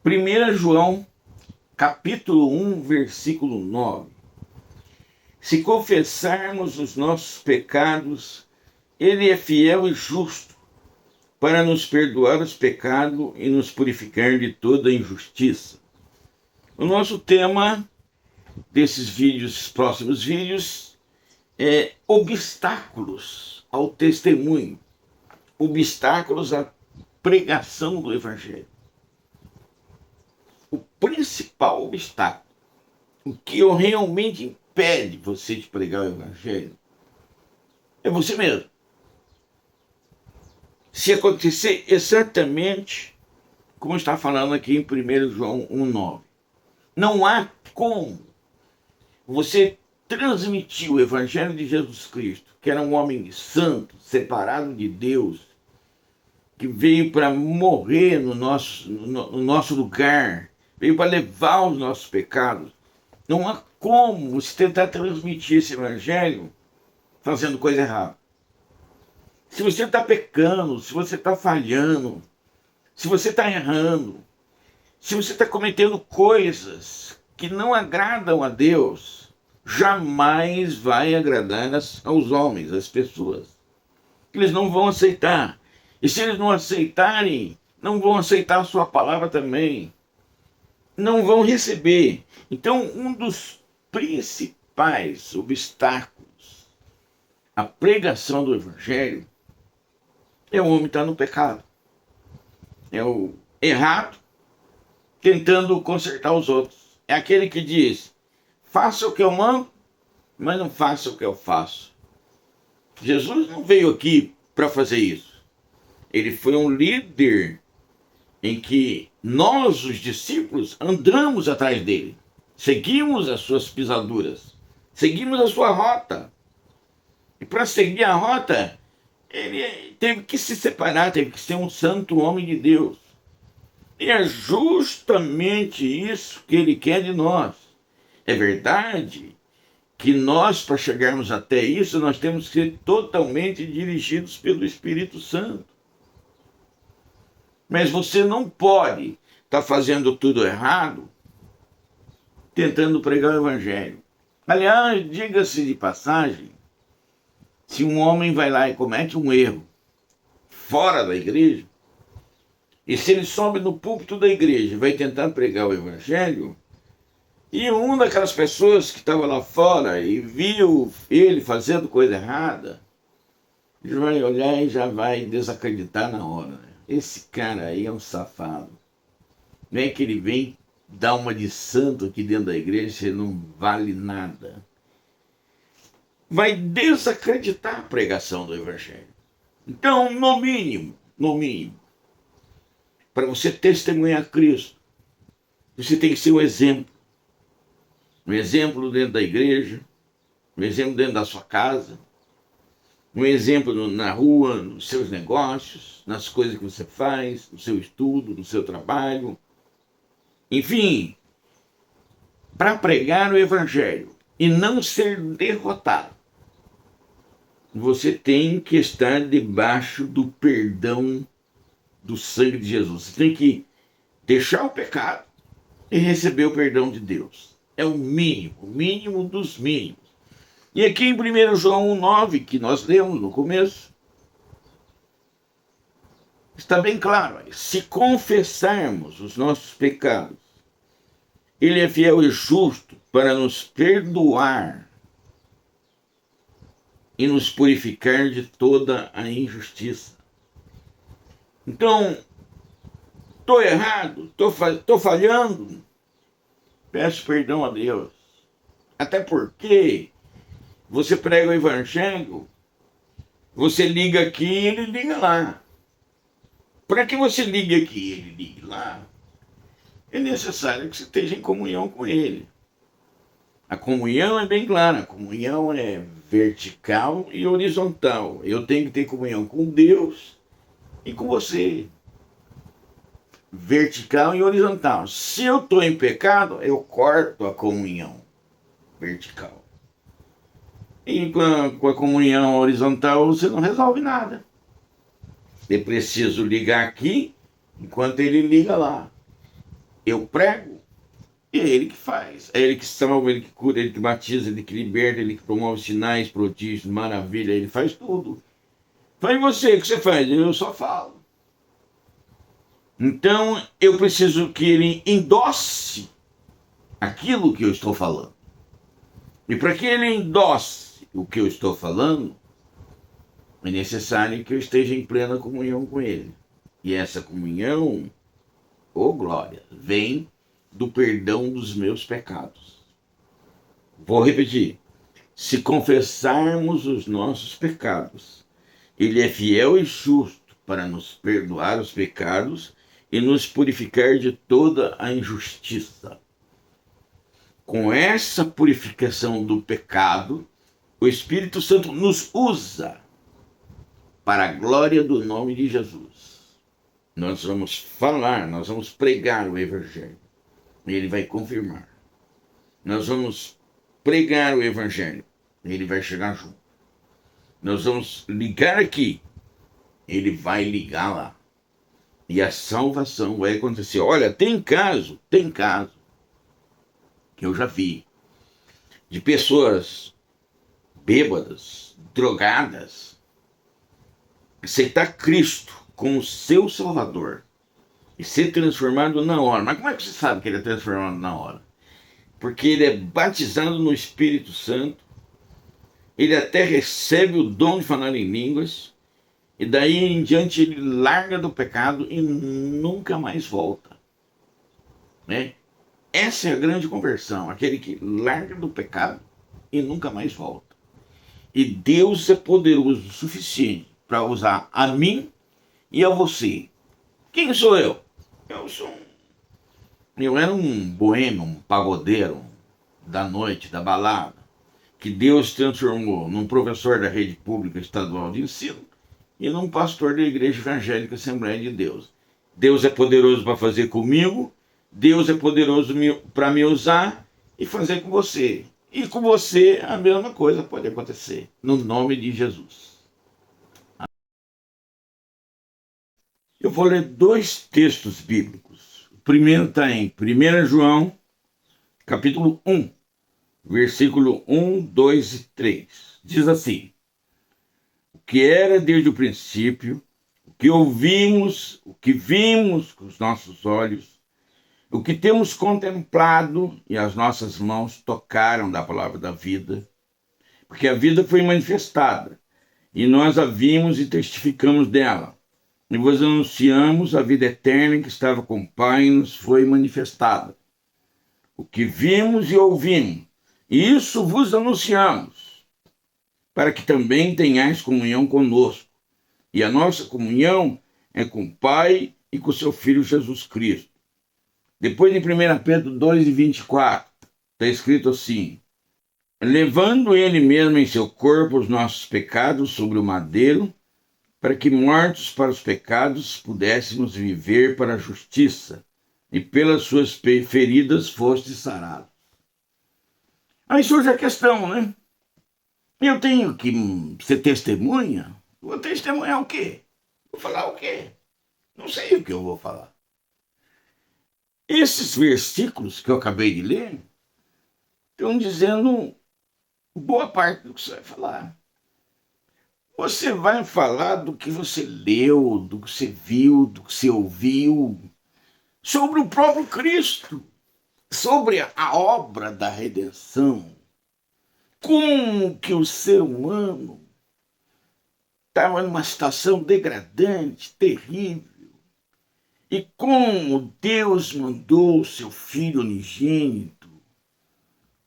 1 João, capítulo 1, versículo 9. Se confessarmos os nossos pecados, Ele é fiel e justo para nos perdoar os pecados e nos purificar de toda injustiça. O nosso tema desses vídeos, próximos vídeos, é obstáculos ao testemunho, obstáculos à pregação do Evangelho. O principal obstáculo, o que realmente impede você de pregar o Evangelho, é você mesmo. Se acontecer exatamente como está falando aqui em 1 João 1,9, não há como você transmitir o Evangelho de Jesus Cristo, que era um homem santo, separado de Deus, que veio para morrer no nosso lugar, veio para levar os nossos pecados. Não há como você tentar transmitir esse Evangelho fazendo coisa errada. Se você está pecando, se você está falhando, se você está errando, se você está cometendo coisas que não agradam a Deus, jamais vai agradar aos homens, às pessoas. Eles não vão aceitar. E se eles não aceitarem, não vão aceitar a sua palavra também. Não vão receber. Então, um dos principais obstáculos à pregação do Evangelho é o homem estar no pecado. É o errado tentando consertar os outros. É aquele que diz: faça o que eu mando, mas não faça o que eu faço. Jesus não veio aqui para fazer isso. Ele foi um líder em que nós, os discípulos, andamos atrás dele. Seguimos as suas pisaduras. Seguimos a sua rota. E para seguir a rota, ele teve que se separar, teve que ser um santo homem de Deus. E é justamente isso que ele quer de nós. É verdade que nós, para chegarmos até isso, nós temos que ser totalmente dirigidos pelo Espírito Santo. Mas você não pode estar fazendo tudo errado tentando pregar o Evangelho. Aliás, diga-se de passagem, se um homem vai lá e comete um erro fora da igreja, e se ele sobe no púlpito da igreja e vai tentar pregar o Evangelho, e uma daquelas pessoas que estava lá fora e viu ele fazendo coisa errada, ele vai olhar e já vai desacreditar na hora, né? Esse cara aí é um safado. Não é que ele vem dar uma de santo aqui dentro da igreja, você não vale nada. Vai desacreditar a pregação do Evangelho. Então, no mínimo, para você testemunhar Cristo, você tem que ser um exemplo. Um exemplo dentro da igreja, um exemplo dentro da sua casa, um exemplo na rua, nos seus negócios, nas coisas que você faz, no seu estudo, no seu trabalho. Enfim, para pregar o Evangelho e não ser derrotado, você tem que estar debaixo do perdão do sangue de Jesus. Você tem que deixar o pecado e receber o perdão de Deus. É o mínimo dos mínimos. E aqui em 1 João 1,9, que nós lemos no começo, está bem claro: se confessarmos os nossos pecados, Ele é fiel e justo para nos perdoar e nos purificar de toda a injustiça. Então, estou errado, estou falhando, peço perdão a Deus. Até porque você prega o Evangelho, você liga aqui e ele liga lá. Para que você ligue aqui e ele ligue lá, é necessário que você esteja em comunhão com ele. A comunhão é bem clara, a comunhão é vertical e horizontal. Eu tenho que ter comunhão com Deus e com você. Vertical e horizontal. Se eu estou em pecado, eu corto a comunhão vertical. E com a comunhão horizontal você não resolve nada. Eu preciso ligar aqui enquanto ele liga lá. Eu prego e é Ele que faz. É Ele que salva, Ele que cura, Ele que batiza, Ele que liberta, Ele que promove sinais, prodígios, maravilha. Ele faz tudo. Faz você, o que você faz? Eu só falo. Então eu preciso que Ele endosse aquilo que eu estou falando. E para que Ele endosse o que eu estou falando, é necessário que eu esteja em plena comunhão com Ele. E essa comunhão, ô glória, vem do perdão dos meus pecados. Vou repetir. Se confessarmos os nossos pecados, Ele é fiel e justo para nos perdoar os pecados e nos purificar de toda a injustiça. Com essa purificação do pecado, o Espírito Santo nos usa para a glória do nome de Jesus. Nós vamos falar, nós vamos pregar o Evangelho. E Ele vai confirmar. Nós vamos pregar o Evangelho. E Ele vai chegar junto. Nós vamos ligar aqui. Ele vai ligar lá. E a salvação vai acontecer. Olha, tem caso que eu já vi de pessoas bêbadas, drogadas, aceitar Cristo como seu Salvador e ser transformado na hora. Mas como é que você sabe que ele é transformado na hora? Porque ele é batizado no Espírito Santo, ele até recebe o dom de falar em línguas, e daí em diante ele larga do pecado e nunca mais volta. Né? Essa é a grande conversão, aquele que larga do pecado e nunca mais volta. E Deus é poderoso o suficiente para usar a mim e a você. Quem sou eu? Eu era um boêmio, um pagodeiro da noite, da balada, que Deus transformou num professor da rede pública estadual de ensino e num pastor da Igreja Evangélica Assembleia de Deus. Deus é poderoso para fazer comigo, Deus é poderoso para me usar e fazer com você. E com você a mesma coisa pode acontecer, no nome de Jesus. Eu vou ler 2 textos bíblicos. O primeiro está em 1 João, capítulo 1, versículo 1, 2 e 3. Diz assim: o que era desde o princípio, o que ouvimos, o que vimos com os nossos olhos, o que temos contemplado e as nossas mãos tocaram da palavra da vida, porque a vida foi manifestada, e nós a vimos e testificamos dela. E vos anunciamos a vida eterna que estava com o Pai e nos foi manifestada. O que vimos e ouvimos, e isso vos anunciamos, para que também tenhais comunhão conosco. E a nossa comunhão é com o Pai e com o seu Filho Jesus Cristo. Depois, em 1 Pedro 2:24, está escrito assim: levando ele mesmo em seu corpo os nossos pecados sobre o madeiro, para que, mortos para os pecados, pudéssemos viver para a justiça, e pelas suas feridas foste sarado. Aí surge a questão, né? Eu tenho que ser testemunha? Vou testemunhar o quê? Vou falar o quê? Não sei o que eu vou falar. Esses versículos que eu acabei de ler estão dizendo boa parte do que você vai falar. Você vai falar do que você leu, do que você viu, do que você ouviu, sobre o próprio Cristo, sobre a obra da redenção, como que o ser humano estava numa situação degradante, terrível, e como Deus mandou o seu Filho unigênito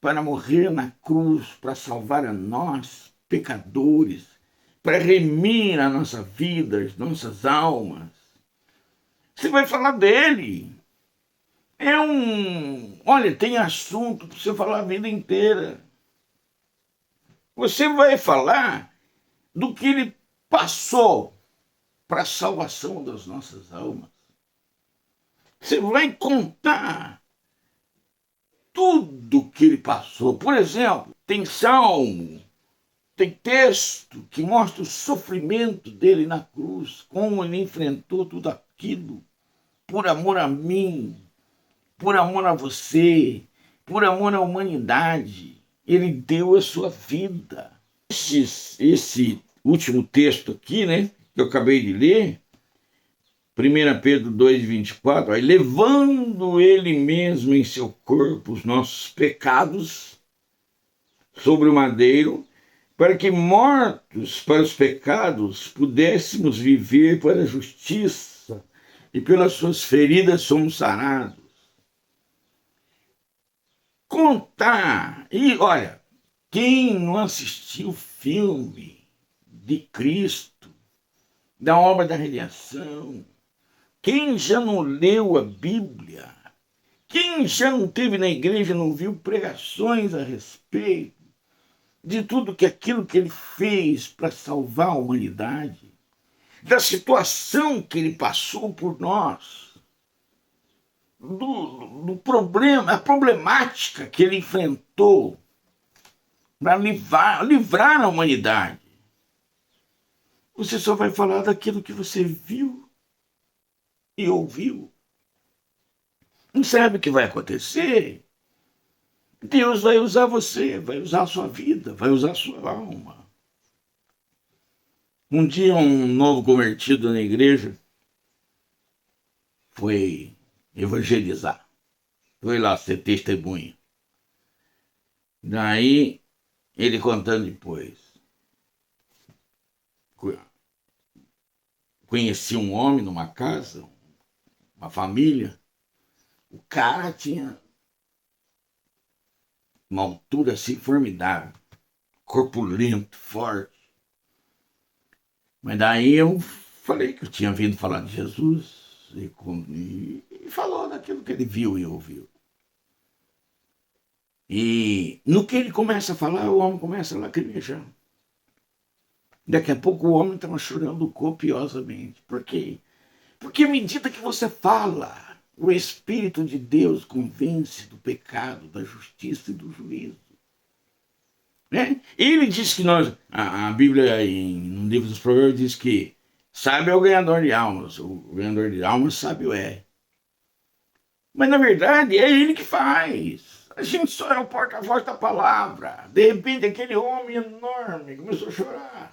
para morrer na cruz, para salvar a nós, pecadores, para remir a nossa vida, as nossas almas. Você vai falar dele. Olha, tem assunto para você falar a vida inteira. Você vai falar do que ele passou para a salvação das nossas almas. Você vai contar tudo que ele passou. Por exemplo, tem salmo, tem texto que mostra o sofrimento dele na cruz, como ele enfrentou tudo aquilo por amor a mim, por amor a você, por amor à humanidade, ele deu a sua vida. Esse último texto aqui, né, que eu acabei de ler, 1 Pedro 2,24, aí, levando ele mesmo em seu corpo os nossos pecados sobre o madeiro, para que, mortos para os pecados, pudéssemos viver para a justiça, e pelas suas feridas somos sarados. Contar, e olha, quem não assistiu o filme de Cristo, da obra da redenção, quem já não leu a Bíblia, quem já não esteve na igreja, não viu pregações a respeito de tudo aquilo que ele fez para salvar a humanidade, da situação que ele passou por nós, do problema, a problemática que ele enfrentou para livrar a humanidade. Você só vai falar daquilo que você viu e ouviu. Não sabe o que vai acontecer? Deus vai usar você, vai usar a sua vida, vai usar a sua alma. Um dia um novo convertido na igreja foi evangelizar, foi lá ser testemunha. Daí ele contando depois, conheci um homem numa casa, uma família, o cara tinha uma altura assim formidável, corpulento, forte. Mas daí eu falei que eu tinha vindo falar de Jesus e falou daquilo que ele viu e ouviu. E no que ele começa a falar, o homem começa a lacrimejar. Daqui a pouco o homem estava chorando copiosamente. Por quê? Porque à medida que você fala, o Espírito de Deus convence do pecado, da justiça e do juízo. Né? Ele diz que a Bíblia, no livro dos Provérbios, diz que sábio é o ganhador de almas, o ganhador de almas sábio é. Mas na verdade é ele que faz. A gente só é o porta-voz da palavra. De repente aquele homem enorme começou a chorar.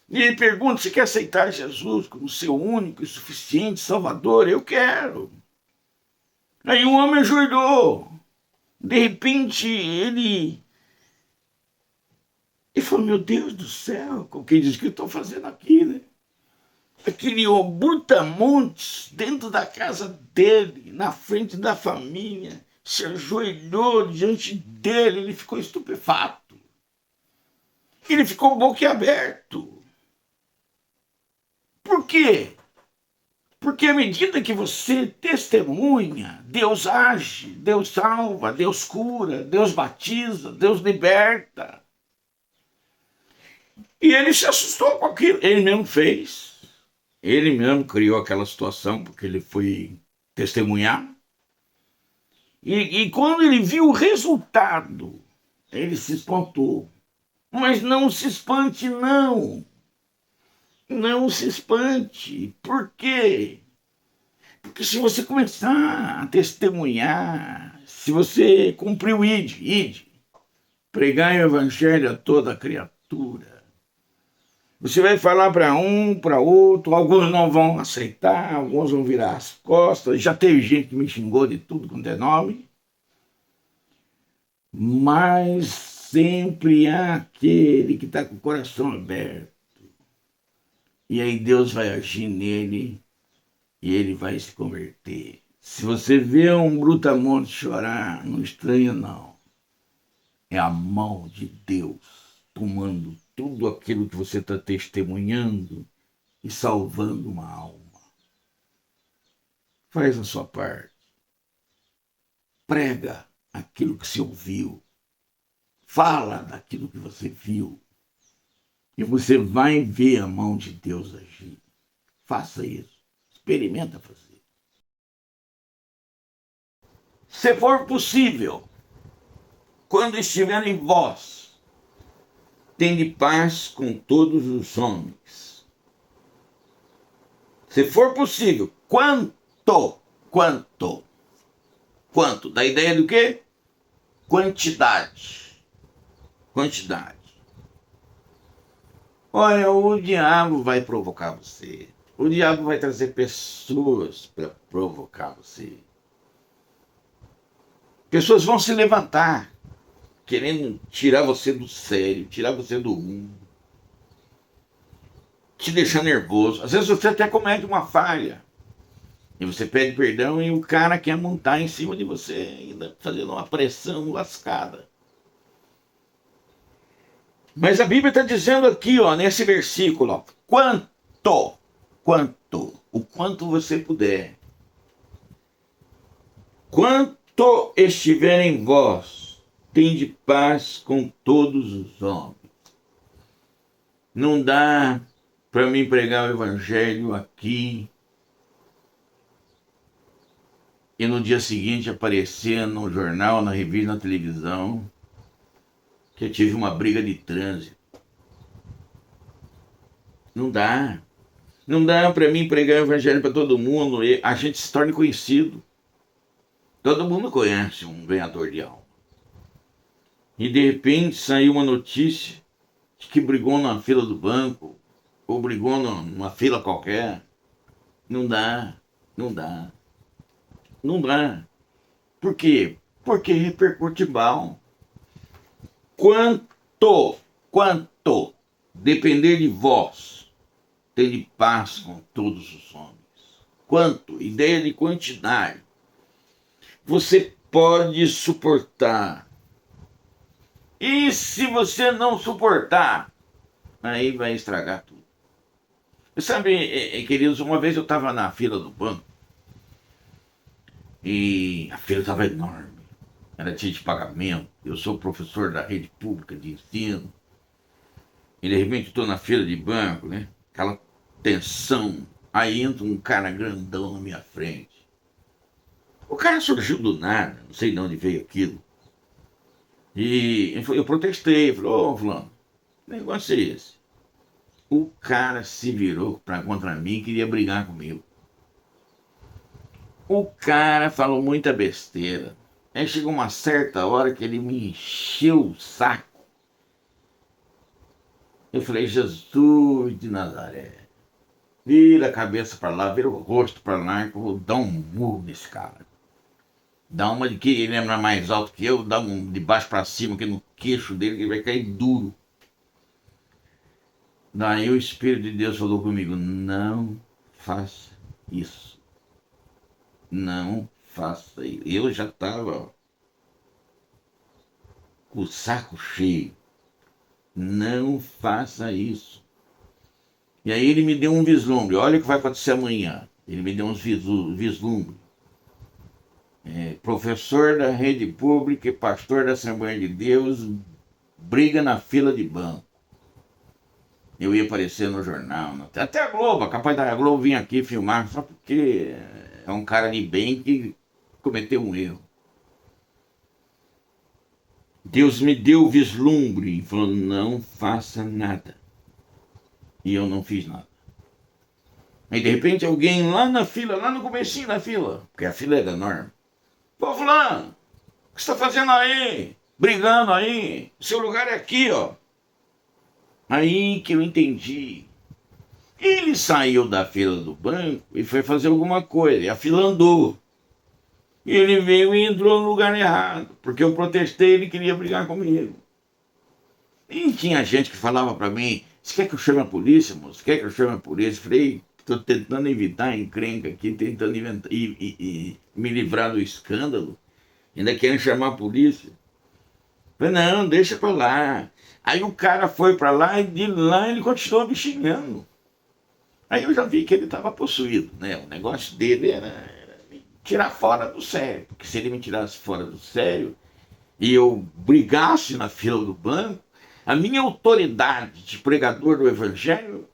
E ele pergunta se quer aceitar Jesus como seu único e suficiente Salvador. Eu quero. Aí o homem ajoelhou. De repente ele falou, meu Deus do céu, com quem diz que eu estou fazendo aqui, né? Aquele brutamontes dentro da casa dele, na frente da família, se ajoelhou diante dele, ele ficou estupefato. Ele ficou boquiaberto. Por quê? Porque à medida que você testemunha, Deus age, Deus salva, Deus cura, Deus batiza, Deus liberta. E ele se assustou com aquilo. Ele mesmo fez. Ele mesmo criou aquela situação, porque ele foi testemunhar. E quando ele viu o resultado, ele se espantou. Mas não se espante, não. Não se espante. Por quê? Porque se você começar a testemunhar, se você cumprir o ide, pregar o evangelho a toda criatura, você vai falar para um, para outro, alguns não vão aceitar, alguns vão virar as costas. Já teve gente que me xingou de tudo quanto é nome. Mas sempre há aquele que está com o coração aberto. E aí Deus vai agir nele e ele vai se converter. Se você vê um brutamonte chorar, não estranha não. É a mão de Deus tomando tudo aquilo que você está testemunhando e salvando uma alma. Faz a sua parte. Prega aquilo que você ouviu. Fala daquilo que você viu. E você vai ver a mão de Deus agir. Faça isso. Experimenta fazer. Se for possível, quando estiver em vós, tende paz com todos os homens. Se for possível, quanto Quanto? Da ideia do quê? Quantidade. Quantidade. Olha, o diabo vai provocar você. O diabo vai trazer pessoas para provocar você. Pessoas vão se levantar, querendo tirar você do sério, tirar você do rumo, te deixar nervoso. Às vezes você até comete uma falha. E você pede perdão e o cara quer montar em cima de você, ainda fazendo uma pressão lascada. Mas a Bíblia está dizendo aqui, ó, nesse versículo, ó, o quanto você puder, quanto estiver em vós, tende paz com todos os homens. Não dá para mim pregar o evangelho aqui e no dia seguinte aparecer no jornal, na revista, na televisão, que eu tive uma briga de trânsito. Não dá. Não dá para mim pregar o evangelho para todo mundo e a gente se torne conhecido. Todo mundo conhece um ganhador de alma. E de repente saiu uma notícia de que brigou na fila do banco, ou brigou numa fila qualquer. Não dá. Não dá. Não dá. Por quê? Porque repercute mal. Quanto depender de vós, tende paz com todos os homens. Quanto, ideia de quantidade, você pode suportar. E se você não suportar, aí vai estragar tudo. Sabe, queridos, uma vez eu estava na fila do banco e a fila estava enorme. Era dia de pagamento. Eu sou professor da rede pública de ensino. E de repente estou na fila de banco, né? Aquela tensão. Aí entra um cara grandão na minha frente. O cara surgiu do nada, não sei de onde veio aquilo. E eu protestei, falei, ô fulano, que negócio é esse? O cara se virou contra mim e queria brigar comigo. O cara falou muita besteira. Aí chegou uma certa hora que ele me encheu o saco. Eu falei, Jesus de Nazaré, vira a cabeça para lá, vira o rosto para lá, que eu vou dar um murro nesse cara. Dá uma de que ele é mais alto que eu, dá um de baixo para cima, aqui no queixo dele, que ele vai cair duro. Daí o Espírito de Deus falou comigo, não faça isso. Não faça isso. Eu já estava com o saco cheio. Não faça isso. E aí ele me deu um vislumbre. Olha o que vai acontecer amanhã. Ele me deu uns vislumbres. Professor da rede pública e pastor da Assembleia de Deus briga na fila de banco. Eu ia aparecer no jornal. Até a Globo, capaz da Globo vir aqui filmar, só porque é um cara de bem que cometeu um erro. Deus me deu o vislumbre e falou, não faça nada. E eu não fiz nada. Aí de repente alguém lá na fila, lá no comecinho da fila, porque a fila era enorme. Pô, fulano, o que você está fazendo aí? Brigando aí? Seu lugar é aqui, ó. Aí que eu entendi. Ele saiu da fila do banco e foi fazer alguma coisa. E a fila andou. E ele veio e entrou no lugar errado. Porque eu protestei e ele queria brigar comigo. E tinha gente que falava para mim, você quer que eu chame a polícia, moço? Quer que eu chame a polícia? Eu falei, estou tentando evitar a encrenca aqui, tentando inventar, e me livrar do escândalo. Ainda querem chamar a polícia. Eu falei, não, deixa para lá. Aí o cara foi para lá e de lá ele continuou me xingando. Aí eu já vi que ele estava possuído, né? O negócio dele era me tirar fora do sério. Porque se ele me tirasse fora do sério e eu brigasse na fila do banco, a minha autoridade de pregador do evangelho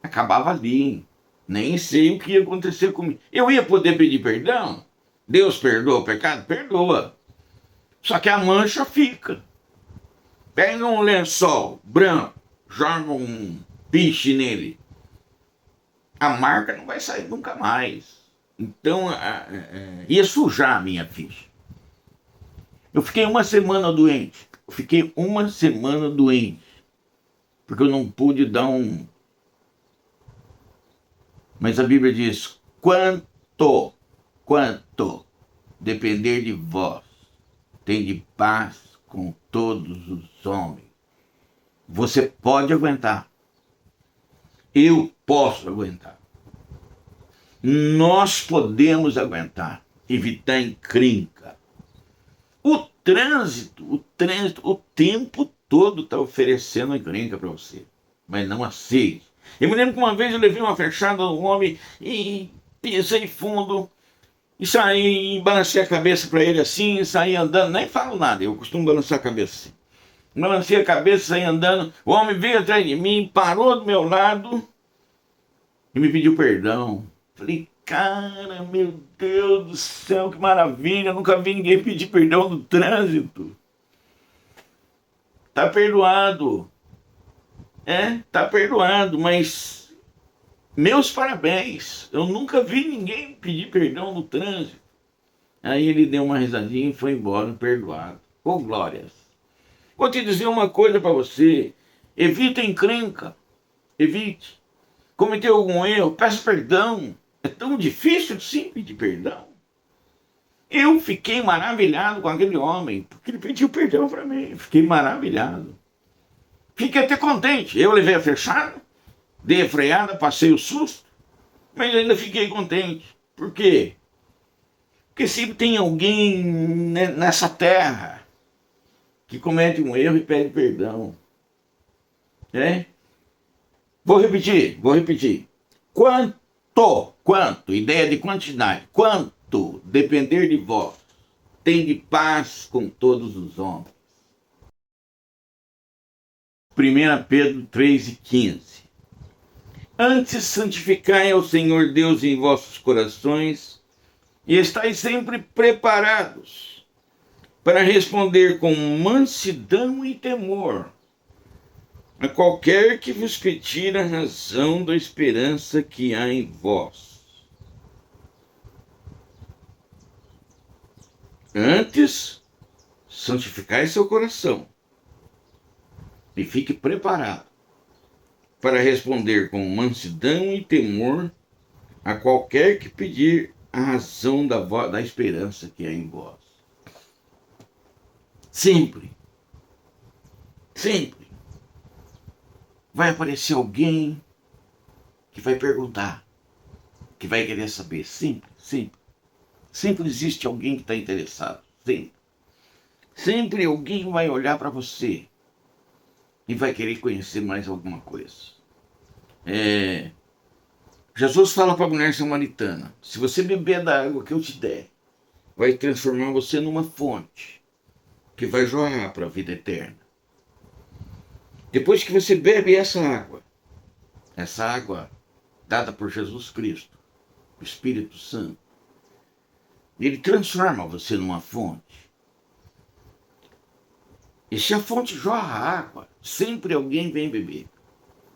acabava ali. Nem sei o que ia acontecer comigo. Eu ia poder pedir perdão? Deus perdoa o pecado? Perdoa. Só que a mancha fica. Pega um lençol branco, joga um piche nele. A marca não vai sair nunca mais. Então, ia sujar a minha ficha. Eu fiquei uma semana doente. Porque eu não pude dar um. Mas a Bíblia diz: quanto depender de vós, tem de paz com todos os homens. Você pode aguentar. Eu posso aguentar. Nós podemos aguentar. Evitar encrenca. O trânsito, o tempo todo está oferecendo encrenca para você. Mas não aceite. Eu me lembro que uma vez eu levei uma fechada no homem e pisei fundo. E saí, balancei a cabeça para ele assim, saí andando, nem falo nada, eu costumo balançar a cabeça assim. Balancei a cabeça, saí andando, o homem veio atrás de mim, parou do meu lado e me pediu perdão. Falei, cara, meu Deus do céu, que maravilha, nunca vi ninguém pedir perdão no trânsito. Tá perdoado. Tá perdoado, mas meus parabéns. Eu nunca vi ninguém pedir perdão no trânsito. Aí ele deu uma risadinha e foi embora, perdoado. Ô, glórias. Vou te dizer uma coisa para você. Evite encrenca. Evite. Cometeu algum erro, peça perdão. É tão difícil sim pedir perdão. Eu fiquei maravilhado com aquele homem, porque ele pediu perdão para mim. Fiquei maravilhado. Fiquei até contente. Eu levei a fechada, dei a freada, passei o susto, mas ainda fiquei contente. Por quê? Porque sempre tem alguém nessa terra que comete um erro e pede perdão. Vou repetir. Quanto, ideia de quantidade, quanto depender de vós, tem de paz com todos os homens. 1 Pedro 3:15. Antes santificai ao Senhor Deus em vossos corações e estáis sempre preparados para responder com mansidão e temor a qualquer que vos pedir a razão da esperança que há em vós. Antes, santificai seu coração e fique preparado para responder com mansidão e temor a qualquer que pedir a razão da esperança que há em vós. Sempre vai aparecer alguém que vai perguntar, que vai querer saber. Sempre existe alguém que está interessado. Sempre alguém vai olhar para você e vai querer conhecer mais alguma coisa. Jesus fala para a mulher samaritana: se você beber da água que eu te der, vai transformar você numa fonte que vai jorrar para a vida eterna. Depois que você bebe essa água dada por Jesus Cristo, o Espírito Santo, ele transforma você numa fonte. E se a fonte jorra água, sempre alguém vem beber.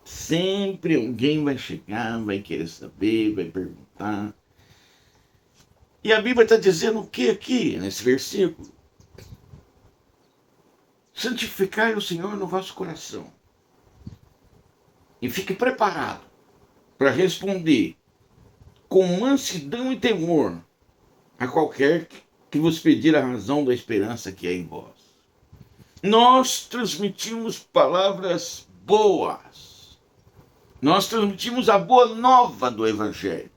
Sempre alguém vai chegar, vai querer saber, vai perguntar. E a Bíblia está dizendo o que aqui, nesse versículo? Santificai o Senhor no vosso coração. E fique preparado para responder com mansidão e temor a qualquer que vos pedir a razão da esperança que é em vós. Nós transmitimos palavras boas. Nós transmitimos a boa nova do Evangelho.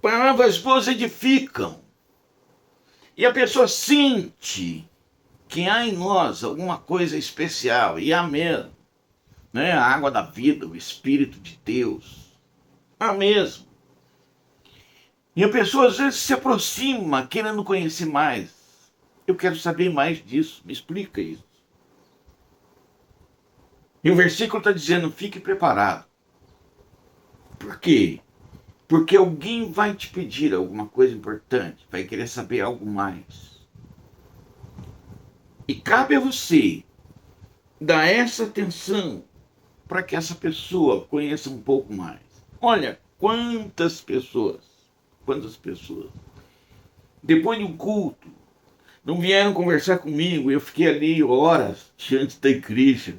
Palavras boas edificam. E a pessoa sente que há em nós alguma coisa especial. E há mesmo. A água da vida, o Espírito de Deus. Há mesmo. E a pessoa às vezes se aproxima querendo conhecer mais. Eu quero saber mais disso. Me explica isso. E o versículo está dizendo: fique preparado. Por quê? Porque alguém vai te pedir alguma coisa importante. Vai querer saber algo mais. E cabe a você dar essa atenção para que essa pessoa conheça um pouco mais. Olha, Quantas pessoas, depois de um culto, não vieram conversar comigo, eu fiquei ali horas diante da igreja,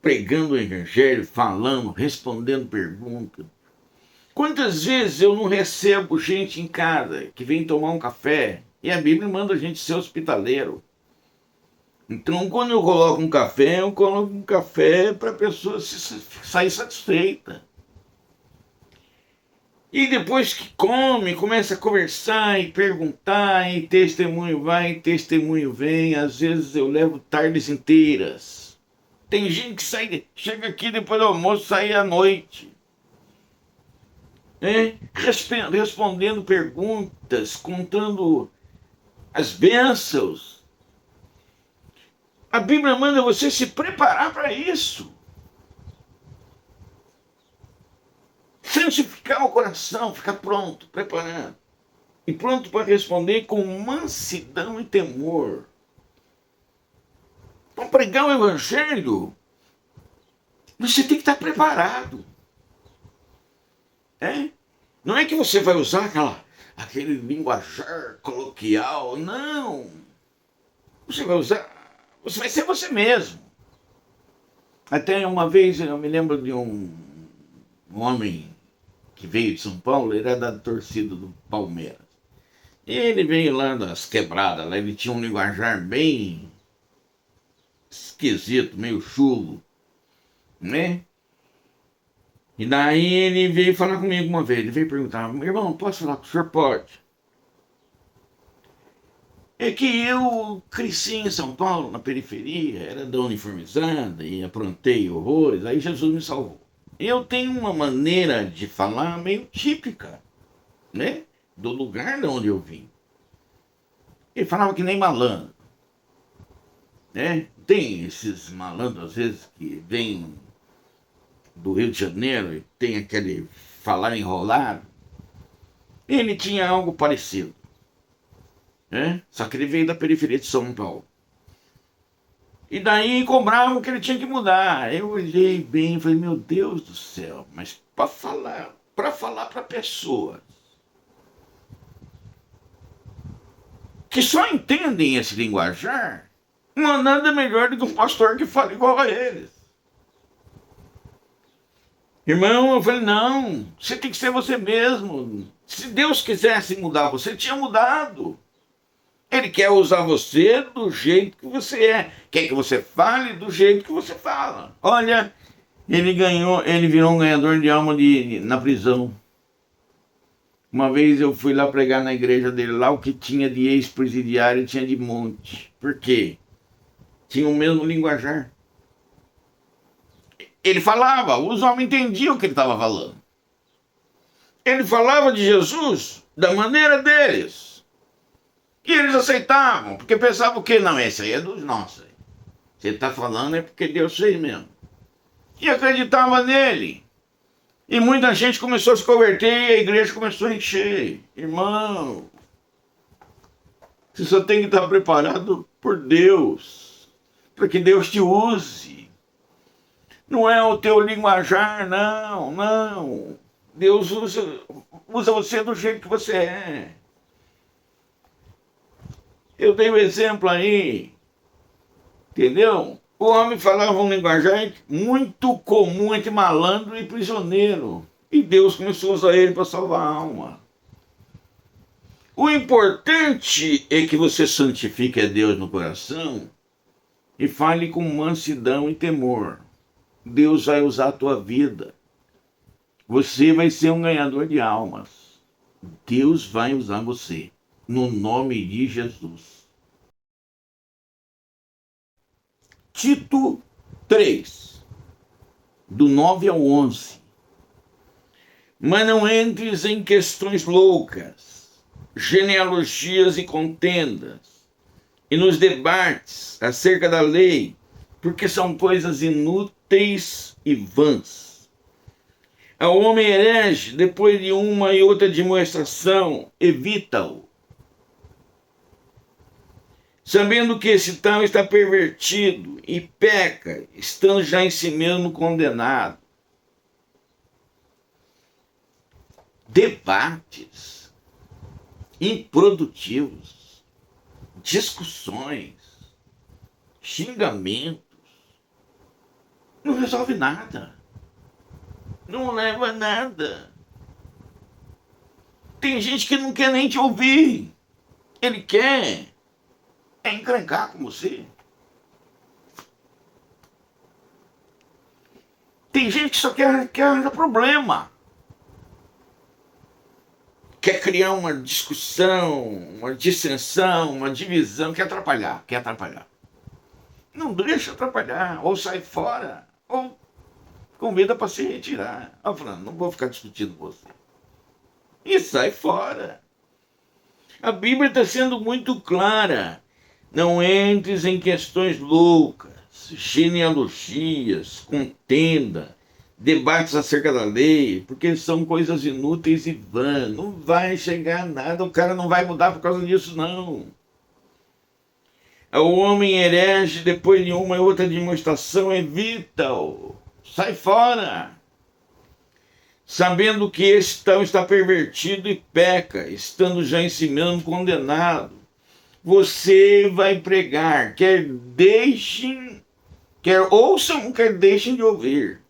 pregando o evangelho, falando, respondendo perguntas. Quantas vezes eu não recebo gente em casa que vem tomar um café, e a Bíblia manda a gente ser hospitaleiro. Então, quando eu coloco um café, eu coloco um café para a pessoa sair satisfeita. E depois que come, começa a conversar e perguntar, e testemunho vai, testemunho vem. Às vezes eu levo tardes inteiras. Tem gente que chega aqui depois do almoço, sai à noite. Respondendo perguntas, contando as bênçãos. A Bíblia manda você se preparar para isso. Santificar o coração, ficar pronto, preparado. E pronto para responder com mansidão e temor. Para pregar o evangelho, você tem que estar preparado. Não é que você vai usar aquele linguajar coloquial, não. Você vai ser você mesmo. Até uma vez eu me lembro de um homem que veio de São Paulo, ele era da torcida do Palmeiras. Ele veio lá das quebradas, lá ele tinha um linguajar bem esquisito, meio chulo, né? E daí ele veio falar comigo uma vez, ele veio perguntar: irmão, posso falar com o senhor? Pode. É que eu cresci em São Paulo, na periferia, era da uniformizada e aprontei horrores, aí Jesus me salvou. Eu tenho uma maneira de falar meio típica, né? Do lugar de onde eu vim. Ele falava que nem malandro, né? Tem esses malandros, às vezes, que vêm do Rio de Janeiro e tem aquele falar enrolado. Ele tinha algo parecido, né? Só que ele veio da periferia de São Paulo. E daí cobravam que ele tinha que mudar. Eu olhei bem e falei: meu Deus do céu, mas para falar para pessoas que só entendem esse linguajar, não há nada melhor do que um pastor que fala igual a eles. Irmão, eu falei: não, você tem que ser você mesmo. Se Deus quisesse mudar você, tinha mudado. Ele quer usar você do jeito que você é. Quer que você fale do jeito que você fala. Olha, ele virou um ganhador de alma na prisão. Uma vez eu fui lá pregar na igreja dele, lá o que tinha de ex-presidiário tinha de monte. Por quê? Tinha o mesmo linguajar. Ele falava, os homens entendiam o que ele estava falando. Ele falava de Jesus da maneira deles. E eles aceitavam, porque pensavam que não, esse aí é dos nossos. Você está falando é porque Deus fez mesmo. E acreditava nele. E muita gente começou a se converter e a igreja começou a encher. Irmão, você só tem que estar preparado por Deus, para que Deus te use. Não é o teu linguajar, não. Deus usa você do jeito que você é. Eu dei um exemplo aí, entendeu? O homem falava um linguajar muito comum entre malandro e prisioneiro. E Deus começou a usar ele para salvar a alma. O importante é que você santifique a Deus no coração e fale com mansidão e temor. Deus vai usar a tua vida. Você vai ser um ganhador de almas. Deus vai usar você. No nome de Jesus. Tito 3, do 9 ao 11. Mas não entres em questões loucas, genealogias e contendas, e nos debates acerca da lei, porque são coisas inúteis e vãs. Ao homem herege, depois de uma e outra demonstração, evita-o, sabendo que esse tal está pervertido e peca, estando já em si mesmo condenado. debates improdutivos, discussões, xingamentos, não resolve nada, não leva a nada. Tem gente que não quer nem te ouvir, ele quer encrencar com você. Tem gente que só quer arranjar problema. Quer criar uma discussão, uma dissensão, uma divisão, quer atrapalhar. Não deixa atrapalhar, ou sai fora, ou convida para se retirar. Falando, não vou ficar discutindo com você. E sai fora. A Bíblia está sendo muito clara. Não entres em questões loucas, genealogias, contenda, debates acerca da lei, porque são coisas inúteis e vãs. Não vai chegar a nada, o cara não vai mudar por causa disso, não. O homem herege depois de uma e outra demonstração, evita-o, sai fora. Sabendo que esse tal está pervertido e peca, estando já em si mesmo condenado. Você vai pregar, quer ouçam, quer deixem de ouvir.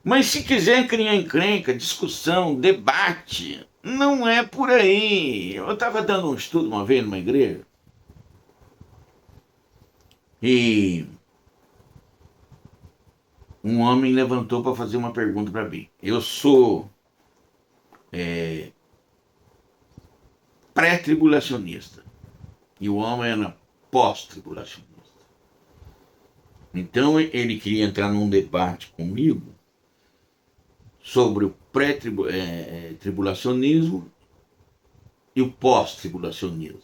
Mas se quiser criar encrenca, discussão, debate, não é por aí. Eu estava dando um estudo uma vez numa igreja e um homem levantou para fazer uma pergunta para mim. Eu sou pré-tribulacionista e o homem era pós-tribulacionista. Então ele queria entrar num debate comigo sobre o pré-tribulacionismo e o pós-tribulacionismo.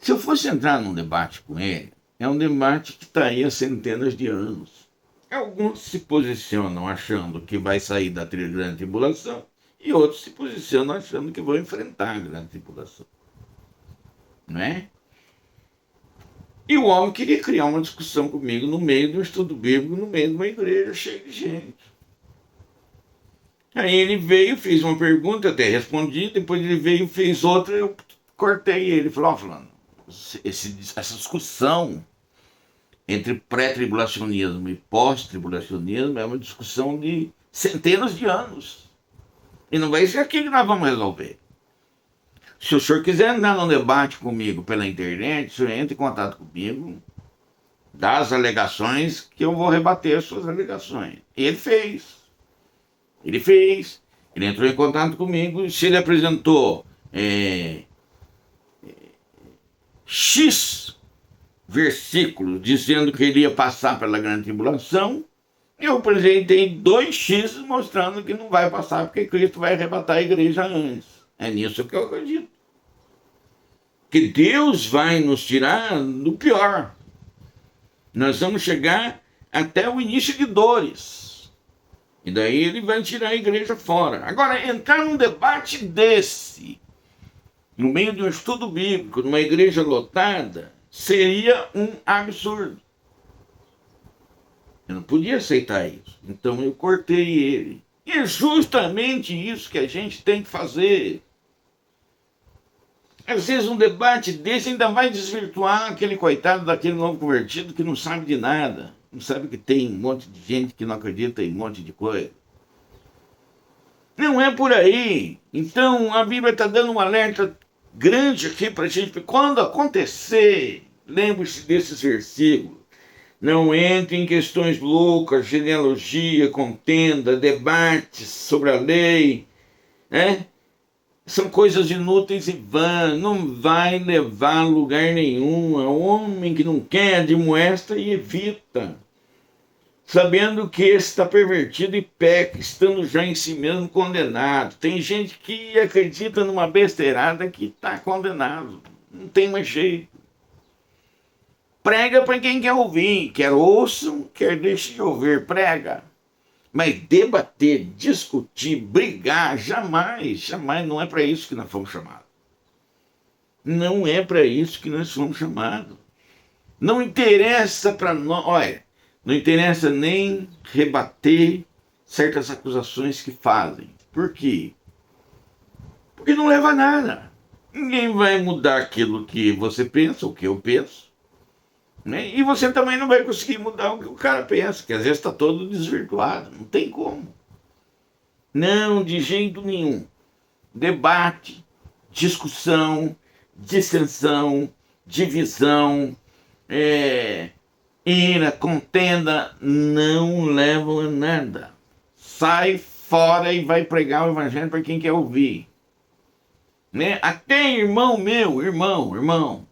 Se eu fosse entrar num debate com ele, é um debate que está aí há centenas de anos. Alguns se posicionam achando que vai sair da grande tribulação e outros se posicionam achando que vão enfrentar a grande tribulação. Não é? E o homem queria criar uma discussão comigo no meio de um estudo bíblico, no meio de uma igreja cheia de gente. Aí ele veio, fez uma pergunta, até respondi, depois ele veio, fez outra, eu cortei ele. Falei, fulano, essa discussão entre pré-tribulacionismo e pós-tribulacionismo é uma discussão de centenas de anos. E não vai ser aqui que nós vamos resolver. Se o senhor quiser andar num debate comigo pela internet, o senhor entra em contato comigo, dá as alegações que eu vou rebater as suas alegações. E ele fez. Ele entrou em contato comigo, se ele apresentou X versículos dizendo que ele ia passar pela grande tribulação, eu apresentei 2X mostrando que não vai passar porque Cristo vai arrebatar a igreja antes. É nisso que eu acredito. Que Deus vai nos tirar do pior. Nós vamos chegar até o início de dores. E daí ele vai tirar a igreja fora. Agora, entrar num debate desse, no meio de um estudo bíblico, numa igreja lotada, seria um absurdo. Eu não podia aceitar isso. Então eu cortei ele. E é justamente isso que a gente tem que fazer. Às vezes um debate desse ainda vai desvirtuar aquele coitado daquele novo convertido que não sabe de nada. Não sabe que tem um monte de gente que não acredita em um monte de coisa. Não é por aí. Então a Bíblia está dando um alerta grande aqui para a gente. Quando acontecer, lembre-se desses versículos. Não entre em questões loucas, genealogia, contenda, debates sobre a lei, né? São coisas inúteis e vãs, não vai levar a lugar nenhum. É um homem que não quer admoesta e evita, sabendo que esse está pervertido e peca, estando já em si mesmo condenado. Tem gente que acredita numa besteirada que está condenado, não tem mais jeito. Prega para quem quer ouvir, quer ouçam, quer deixe de ouvir, prega. Mas debater, discutir, brigar, jamais, não é para isso que nós fomos chamados. Não é para isso que nós fomos chamados. Não interessa para nós, olha, não interessa nem rebater certas acusações que fazem. Por quê? Porque não leva a nada. Ninguém vai mudar aquilo que você pensa, o que eu penso. Né? E você também não vai conseguir mudar o que o cara pensa, que às vezes está todo desvirtuado. Não tem como. Não, de jeito nenhum. Debate, discussão, dissensão, divisão, ira, contenda, não levam a nada. Sai fora e vai pregar o evangelho para quem quer ouvir. Né? Até irmão meu, irmão.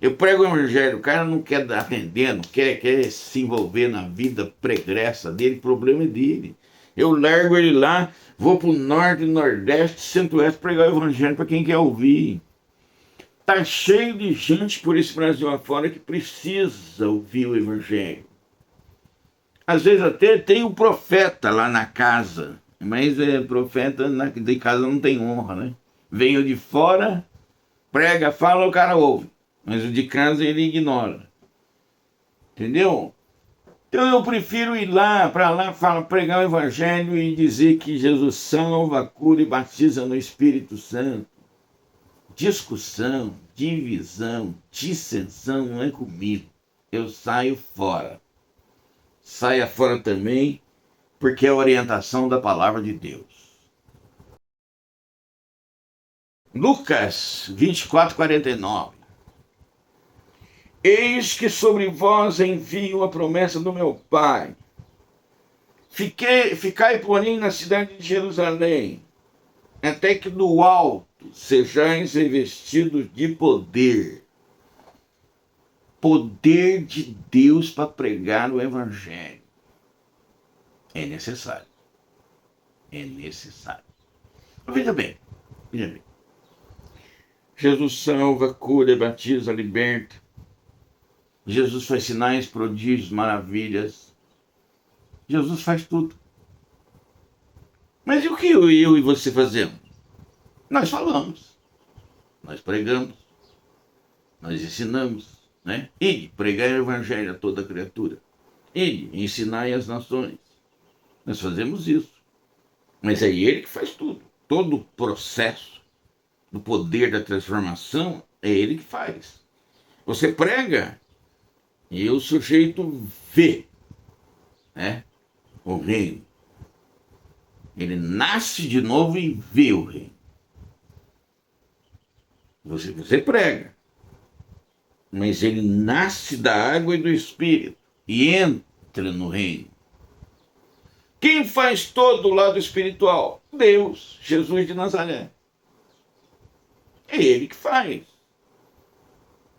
Eu prego o evangelho, o cara não quer atender, não quer se envolver na vida pregressa dele, o problema é dele. Eu largo ele lá, vou pro norte, nordeste, centro-oeste pregar o evangelho para quem quer ouvir. Tá cheio de gente por esse Brasil afora que precisa ouvir o evangelho. Às vezes até tem um profeta lá na casa, mas profeta de casa não tem honra, né? Veio de fora, prega, fala, o cara ouve. Mas o de casa ele ignora. Entendeu? Então eu prefiro ir lá, para lá, pregar o evangelho e dizer que Jesus salva, cura e batiza no Espírito Santo. Discussão, divisão, dissensão não é comigo. Eu saio fora. Saia fora também, porque é a orientação da palavra de Deus. Lucas 24:49. Eis que sobre vós envio a promessa do meu Pai. Ficai, porém, na cidade de Jerusalém, até que do alto sejais revestidos de poder. Poder de Deus para pregar o evangelho. É necessário. É necessário. Veja bem. Jesus salva, cura, batiza, liberta. Jesus faz sinais, prodígios, maravilhas. Jesus faz tudo. Mas e o que eu e você fazemos? Nós falamos. Nós pregamos. Nós ensinamos. Né? E pregar o evangelho a toda criatura. E ensinar as nações. Nós fazemos isso. Mas é ele que faz tudo. Todo o processo do poder da transformação é ele que faz. Você prega e o sujeito vê, né, o reino. Ele nasce de novo e vê o reino. Você prega, mas ele nasce da água e do Espírito e entra no reino. Quem faz todo o lado espiritual? Deus, Jesus de Nazaré. É ele que faz.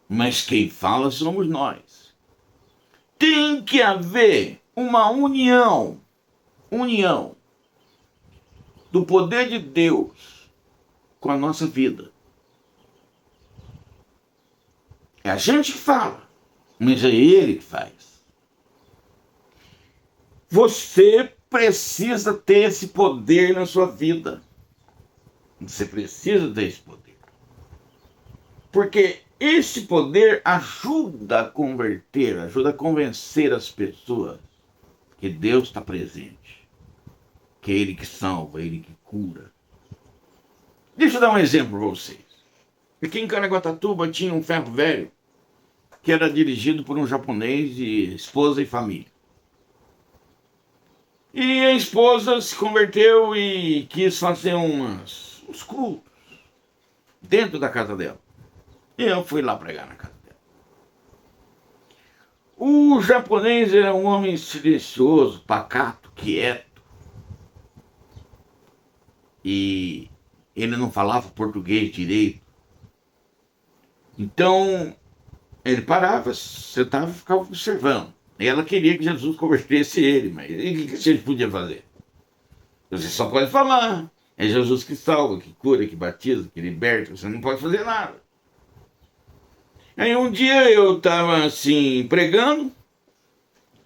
Mas quem fala somos nós. Tem que haver uma união do poder de Deus com a nossa vida. É a gente que fala, mas é ele que faz. Você precisa ter esse poder na sua vida. Você precisa ter esse poder. Porque esse poder ajuda a converter, ajuda a convencer as pessoas que Deus está presente. Que é ele que salva, ele que cura. Deixa eu dar um exemplo para vocês. Aqui em Caraguatatuba tinha um ferro velho que era dirigido por um japonês de esposa e família. E a esposa se converteu e quis fazer uns cultos dentro da casa dela. E eu fui lá pregar na casa dela. O japonês era um homem silencioso, pacato, quieto. E ele não falava português direito. Então, ele parava, sentava e ficava observando. E ela queria que Jesus convertesse ele, mas e o que ele podia fazer? Você só pode falar. É Jesus que salva, que cura, que batiza, que liberta. Você não pode fazer nada. Aí um dia eu estava assim, pregando,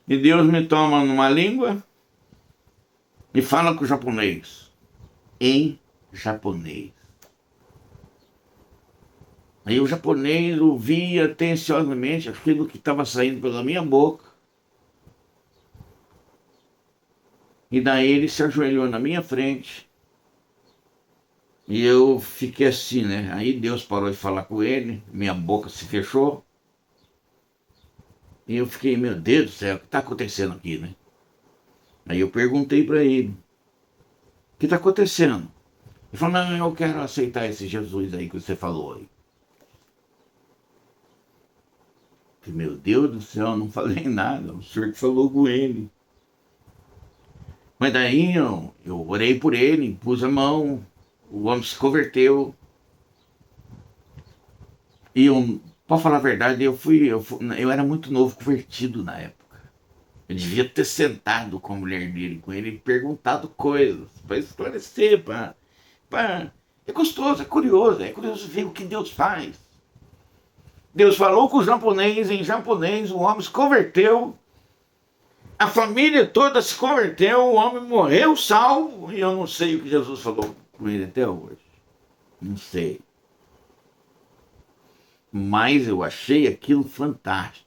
e Deus me toma numa língua e fala com o japonês. Em japonês. Aí o japonês ouvia atenciosamente aquilo que estava saindo pela minha boca. E daí ele se ajoelhou na minha frente. E eu fiquei assim, né? Aí Deus parou de falar com ele, minha boca se fechou. E eu fiquei, meu Deus do céu, o que está acontecendo aqui, né? Aí eu perguntei para ele, o que está acontecendo? Ele falou, não, eu quero aceitar esse Jesus aí que você falou aí. Meu Deus do céu, eu não falei nada, o senhor que falou com ele. Mas daí eu orei por ele, pus a mão, o homem se converteu. E eu, para falar a verdade, eu era muito novo convertido na época. Eu devia ter sentado com a mulher dele, com ele, e perguntado coisas, para esclarecer, É gostoso, é curioso ver o que Deus faz. Deus falou com os japoneses, em japonês, o homem se converteu, a família toda se converteu, o homem morreu salvo, e eu não sei o que Jesus falou com ele até hoje. Não sei. Mas eu achei aquilo fantástico.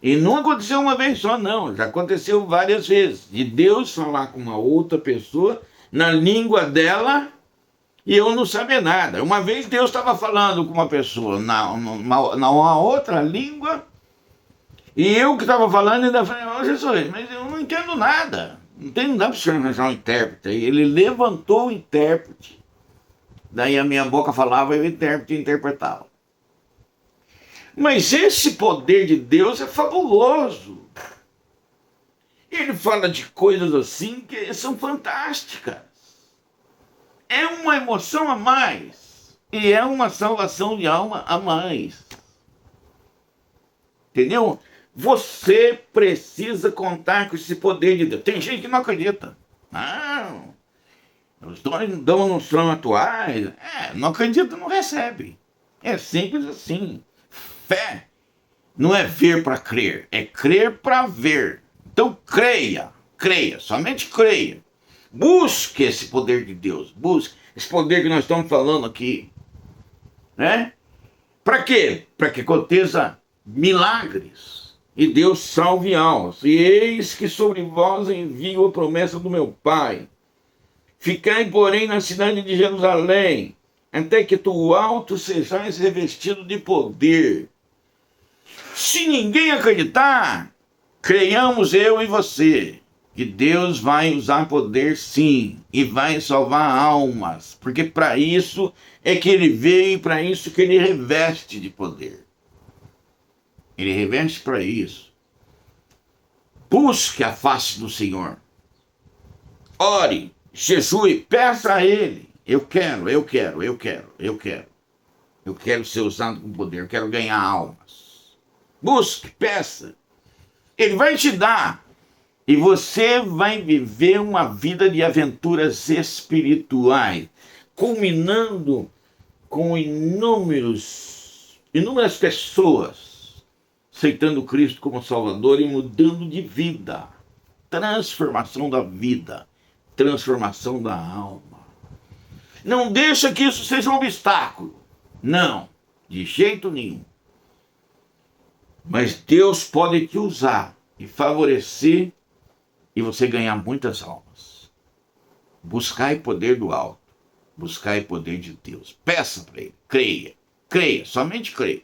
E não aconteceu uma vez só, não. Já aconteceu várias vezes. De Deus falar com uma outra pessoa na língua dela e eu não saber nada. Uma vez Deus estava falando com uma pessoa na outra língua e eu que estava falando ainda falei, oh, Jesus, mas eu não entendo nada. Não dá para o senhor arranjar um intérprete. Aí ele levantou o intérprete. Daí a minha boca falava e o intérprete interpretava. Mas esse poder de Deus é fabuloso. Ele fala de coisas assim que são fantásticas. É uma emoção a mais. E é uma salvação de alma a mais. Entendeu? Você precisa contar com esse poder de Deus. Tem gente que não acredita. Não. Os dons não são atuais. Não acredita, não recebe. É simples assim. Fé não é ver para crer, é crer para ver. Então creia, somente creia. Busque esse poder de Deus, busque esse poder que nós estamos falando aqui, né? Para quê? Para que aconteça milagres e Deus salve almas. E eis que sobre vós envio a promessa do meu Pai. Ficai, porém, na cidade de Jerusalém, até que do alto sejais revestido de poder. Se ninguém acreditar, creiamos eu e você, que Deus vai usar poder sim, e vai salvar almas, porque para isso é que ele veio e para isso que ele reveste de poder. Ele reveste para isso. Busque a face do Senhor. Ore, jejue, peça a ele. Eu quero. Eu quero ser usado com poder, eu quero ganhar almas. Busque, peça. Ele vai te dar. E você vai viver uma vida de aventuras espirituais, culminando com inúmeras pessoas aceitando Cristo como Salvador e mudando de vida. Transformação da vida, transformação da alma. Não deixa que isso seja um obstáculo. Não, de jeito nenhum. Mas Deus pode te usar e favorecer e você ganhar muitas almas. Buscai poder do alto. Buscai poder de Deus. Peça para ele. Creia. Somente creia.